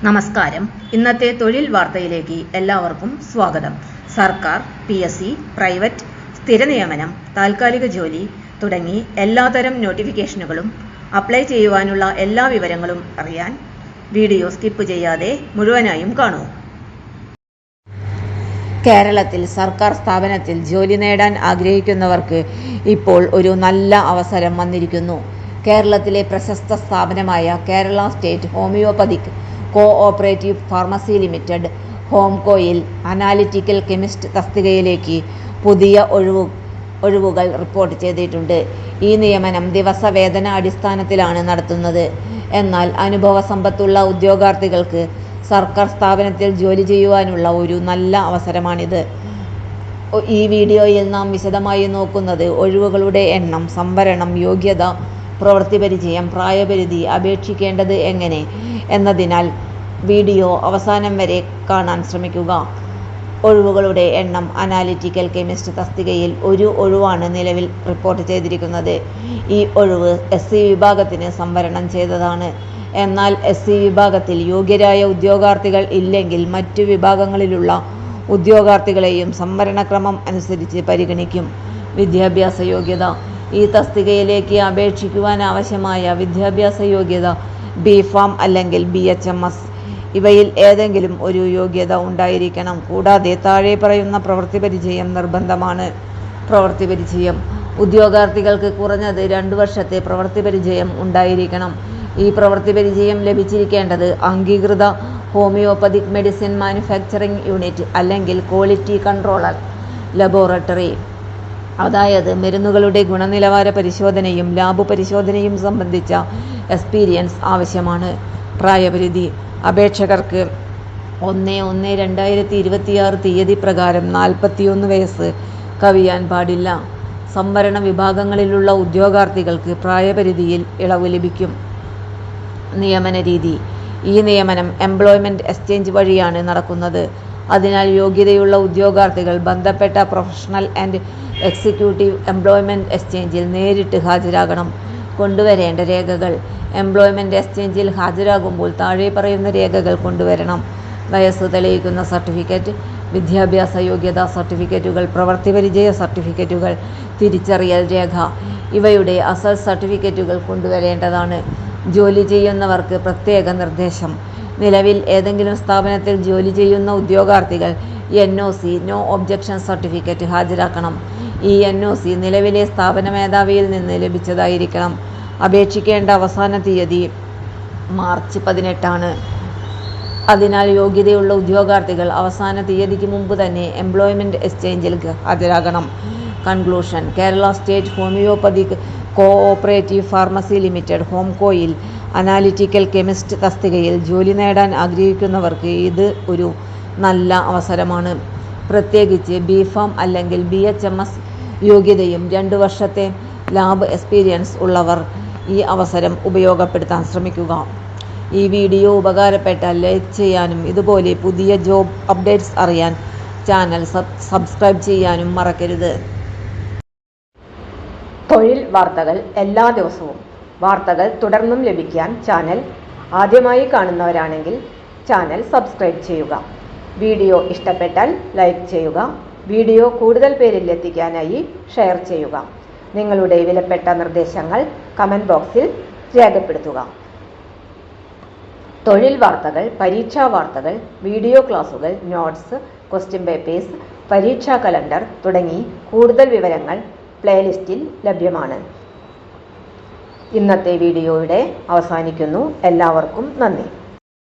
നമസ്കാരം. ഇന്നത്തെ തൊഴിൽ വാർത്തയിലേക്ക് എല്ലാവർക്കും സ്വാഗതം. സർക്കാർ, PSC, പ്രൈവറ്റ്, സ്ഥിര നിയമനം, താൽക്കാലിക ജോലി തുടങ്ങി എല്ലാതരം നോട്ടിഫിക്കേഷനുകളും അപ്ലൈ ചെയ്യുവാനുള്ള എല്ലാ വിവരങ്ങളും അറിയാൻ വീഡിയോ സ്കിപ്പ് ചെയ്യാതെ മുഴുവനായും കാണൂ. കേരളത്തിൽ സർക്കാർ സ്ഥാപനത്തിൽ ജോലി നേടാൻ ആഗ്രഹിക്കുന്നവർക്ക് ഇപ്പോൾ ഒരു നല്ല അവസരം വന്നിരിക്കുന്നു. കേരളത്തിലെ പ്രശസ്ത സ്ഥാപനമായ Kerala state homoeopathic cooperative pharmacy limited ഹോംകോയിൽ അനാലിറ്റിക്കൽ കെമിസ്റ്റ് തസ്തികയിലേക്ക് പുതിയ ഒഴിവുകൾ റിപ്പോർട്ട് ചെയ്തിട്ടുണ്ട്. ഈ നിയമനം ദിവസവേതന അടിസ്ഥാനത്തിലാണ് നടത്തുന്നത്. എന്നാൽ അനുഭവ സമ്പത്തുള്ള ഉദ്യോഗാർത്ഥികൾക്ക് സർക്കാർ സ്ഥാപനത്തിൽ ജോലി ചെയ്യുവാനുള്ള ഒരു നല്ല അവസരമാണിത്. ഈ വീഡിയോയിൽ നാം വിശദമായി നോക്കുന്നത് ഒഴിവുകളുടെ എണ്ണം, സംവരണം, യോഗ്യത, പ്രവൃത്തി പരിചയം, പ്രായപരിധി, അപേക്ഷിക്കേണ്ടത് എങ്ങനെ എന്നതിനാൽ വീഡിയോ അവസാനം വരെ കാണാൻ ശ്രമിക്കുക. ഒഴിവുകളുടെ എണ്ണം. അനാലിറ്റിക്കൽ കെമിസ്റ്റ് തസ്തികയിൽ ഒരു ഒഴിവാണ് നിലവിൽ റിപ്പോർട്ട് ചെയ്തിരിക്കുന്നത്. ഈ ഒഴിവ് SC വിഭാഗത്തിന് സംവരണം ചെയ്തതാണ്. എന്നാൽ SC വിഭാഗത്തിൽ യോഗ്യരായ ഉദ്യോഗാർത്ഥികൾ ഇല്ലെങ്കിൽ മറ്റു വിഭാഗങ്ങളിലുള്ള ഉദ്യോഗാർത്ഥികളെയും സംവരണക്രമം അനുസരിച്ച് പരിഗണിക്കും. വിദ്യാഭ്യാസ യോഗ്യത. ഈ തസ്തികയിലേക്ക് അപേക്ഷിക്കുവാൻ ആവശ്യമായ വിദ്യാഭ്യാസ യോഗ്യത B.Pharm അല്ലെങ്കിൽ BHMS ഇവയിൽ ഏതെങ്കിലും ഒരു യോഗ്യത ഉണ്ടായിരിക്കണം. കൂടാതെ താഴെ പറയുന്ന പ്രവൃത്തി പരിചയം നിർബന്ധമാണ്. പ്രവൃത്തി പരിചയം. ഉദ്യോഗാർത്ഥികൾക്ക് കുറഞ്ഞത് 2 വർഷത്തെ പ്രവൃത്തി പരിചയം ഉണ്ടായിരിക്കണം. ഈ പ്രവൃത്തി പരിചയം ലഭിച്ചിരിക്കേണ്ടത് അംഗീകൃത ഹോമിയോപ്പതിക് മെഡിസിൻ മാനുഫാക്ചറിംഗ് യൂണിറ്റ് അല്ലെങ്കിൽ ക്വാളിറ്റി കൺട്രോളർ ലബോറട്ടറി, അതായത് മരുന്നുകളുടെ ഗുണനിലവാര പരിശോധനയും ലാബ് പരിശോധനയും സംബന്ധിച്ച എക്സ്പീരിയൻസ് ആവശ്യമാണ്. പ്രായപരിധി. അപേക്ഷകർക്ക് 1/1/2026 തീയതി പ്രകാരം 41 വയസ്സ് കവിയാൻ പാടില്ല. സംവരണ വിഭാഗങ്ങളിലുള്ള ഉദ്യോഗാർത്ഥികൾക്ക് പ്രായപരിധിയിൽ ഇളവ് ലഭിക്കും. നിയമന രീതി. ഈ നിയമനം എംപ്ലോയ്മെന്റ് എക്സ്ചേഞ്ച് വഴിയാണ് നടക്കുന്നത്. അതിനാൽ യോഗ്യതയുള്ള ഉദ്യോഗാർത്ഥികൾ ബന്ധപ്പെട്ട പ്രൊഫഷണൽ ആൻഡ് എക്സിക്യൂട്ടീവ് എംപ്ലോയ്മെന്റ് എക്സ്ചേഞ്ചിൽ നേരിട്ട് ഹാജരാകണം. കൊണ്ടുവരേണ്ട രേഖകൾ. എംപ്ലോയ്മെന്റ് എക്സ്ചേഞ്ചിൽ ഹാജരാകുമ്പോൾ താഴെ പറയുന്ന രേഖകൾ കൊണ്ടുവരണം. വയസ്സ് തെളിയിക്കുന്ന സർട്ടിഫിക്കറ്റ്, വിദ്യാഭ്യാസ യോഗ്യതാ സർട്ടിഫിക്കറ്റുകൾ, പ്രവൃത്തി പരിചയ സർട്ടിഫിക്കറ്റുകൾ, തിരിച്ചറിയൽ രേഖ ഇവയുടെ അസൽ സർട്ടിഫിക്കറ്റുകൾ കൊണ്ടുവരേണ്ടതാണ്. ജോലി ചെയ്യുന്നവർക്ക് പ്രത്യേക നിർദ്ദേശം. നിലവിൽ ഏതെങ്കിലും സ്ഥാപനത്തിൽ ജോലി ചെയ്യുന്ന ഉദ്യോഗാർത്ഥികൾ NOC നോ ഒബ്ജക്ഷൻ സർട്ടിഫിക്കറ്റ് ഹാജരാക്കണം. ഈ NOC നിലവിലെ സ്ഥാപന മേധാവിയിൽ നിന്ന് ലഭിച്ചതായിരിക്കണം. അപേക്ഷിക്കേണ്ട അവസാന തീയതി മാർച്ച് 18 അതിനാൽ യോഗ്യതയുള്ള ഉദ്യോഗാർത്ഥികൾ അവസാന തീയതിക്ക് മുമ്പ് തന്നെ എംപ്ലോയ്മെന്റ് എക്സ്ചേഞ്ചിൽ ഹാജരാകണം. Conclusion. Kerala state homoeopathic cooperative pharmacy limited ഹോംകോയിൽ അനാലിറ്റിക്കൽ കെമിസ്റ്റ് തസ്തികയിൽ ജോലി നേടാൻ ആഗ്രഹിക്കുന്നവർക്ക് ഇത് ഒരു നല്ല അവസരമാണ്. പ്രത്യേകിച്ച് B.Pharm അല്ലെങ്കിൽ BHMS യോഗ്യതയും 2 വർഷത്തെ ലാബ് എക്സ്പീരിയൻസ് ഉള്ളവർ ഈ അവസരം ഉപയോഗപ്പെടുത്താൻ ശ്രമിക്കുക. ഈ വീഡിയോ ഉപകാരപ്പെട്ടാൽ ലൈക്ക് ചെയ്യാനും ഇതുപോലെ പുതിയ ജോബ് അപ്ഡേറ്റ്സ് അറിയാൻ ചാനൽ സബ്സ്ക്രൈബ് ചെയ്യാനും മറക്കരുത്. തൊഴിൽ വാർത്തകൾ എല്ലാ ദിവസവും. വാർത്തകൾ തുടർന്നും ലഭിക്കാൻ ചാനൽ ആദ്യമായി കാണുന്നവരാണെങ്കിൽ ചാനൽ സബ്സ്ക്രൈബ് ചെയ്യുക. വീഡിയോ ഇഷ്ടപ്പെട്ടാൽ ലൈക്ക് ചെയ്യുക. വീഡിയോ കൂടുതൽ പേരിൽ എത്തിക്കാനായി ഷെയർ ചെയ്യുക. നിങ്ങളുടെ വിലപ്പെട്ട നിർദ്ദേശങ്ങൾ കമൻറ്റ് ബോക്സിൽ രേഖപ്പെടുത്തുക. തൊഴിൽ വാർത്തകൾ, പരീക്ഷാ വാർത്തകൾ, വീഡിയോ ക്ലാസുകൾ, നോട്ട്സ്, ക്വസ്റ്റ്യൻ പേപ്പേഴ്സ്, പരീക്ഷാ കലണ്ടർ തുടങ്ങി കൂടുതൽ വിവരങ്ങൾ പ്ലേലിസ്റ്റിൽ ലഭ്യമാണ്. ഇന്നത്തെ വീഡിയോയുടെ അവസാനിക്കുന്നു. എല്ലാവർക്കും നന്ദി.